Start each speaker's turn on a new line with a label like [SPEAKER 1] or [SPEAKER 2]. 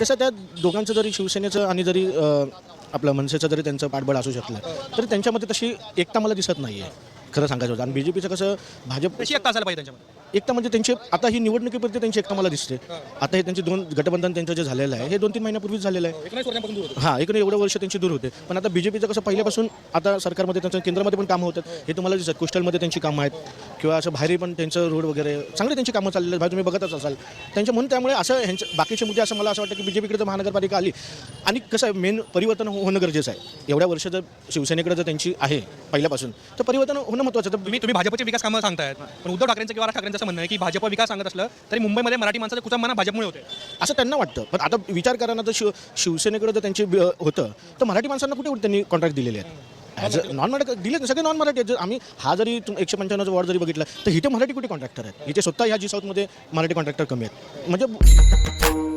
[SPEAKER 1] तसं त्या दोघांचं जरी शिवसेनेचं आणि जरी आपलं मनसेचं जरी त्यांचं पाठबळ असू शकलं तरी त्यांच्यामध्ये तशी एकता मला दिसत नाही आहे खरं सांगायचं होतं. आणि BJPचं कसं भाजप
[SPEAKER 2] तशी एकता असायला पाहिजे त्यांच्यामध्ये.
[SPEAKER 1] एकता म्हणजे त्यांचे आता ही निवडणुकीपर्यंत त्यांची एकता मला दिसते. आता हे त्यांचे 2 गठबंधन त्यांचं जे झालेलं आहे हे 2-3 महिन्यापूर्वीच झालेलं आहे.
[SPEAKER 2] एकोणीस वर्षांपासून दूर होतं.
[SPEAKER 1] हां, एकूण एवढं वर्ष त्यांची दूर होते. पण आता BJPचं कसं पहिल्यापासून आता सरकारमध्ये त्यांचं केंद्रामध्ये पण कामं होतात हे तुम्हाला दिसतात. कोस्टलमध्ये त्यांची कामं आहेत किंवा असं बाहेरही पण त्यांचं रोड वगैरे चांगले त्यांची कामं चाललेली आहेत. तुम्ही बघतच असाल त्यांच्या म्हणून. त्यामुळे असं ह्यांचं बाकीचे मुद्दे असं मला असं वाटतं की BJPकडे जर महानगरपालिका आली आणि कसं मेन परिवर्तन होणं गरजेचं आहे. एवढ्या वर्ष जर शिवसेनेकडे जर त्यांची आहे पहिल्यापासून तर परिवर्तन होणं महत्त्वाचं. तर
[SPEAKER 2] तुम्ही भाजपचे विकास कामं सांगतायत, पण उद्धव ठाकरेंचं किंवा राज ठाकरेंचं असं म्हणणं आहे की भाजप विकास सांगत असलं तरी मुंबईमध्ये मराठी माणसाचं कुचंबना भाजपमुळे होते
[SPEAKER 1] असं त्यांना वाटतं. पण आता विचार करा ना, तर शिवसेनेकडे जर त्यांची होतं तर मराठी माणसांना कुठे त्यांनी कॉन्ट्रॅक्ट दिलेले आहेत. ॲज अ नॉन मराठी दिले सगळे नॉन मराठी आहेत. जर आम्ही हा जरी 155 वॉर्ड जरी बघितला तर इथे मराठी कुठे कॉन्ट्रॅक्टर आहेत. इथे स्वतः ह्या जी साऊथमध्ये मराठी कॉन्ट्रॅक्टर कमी आहेत. म्हणजे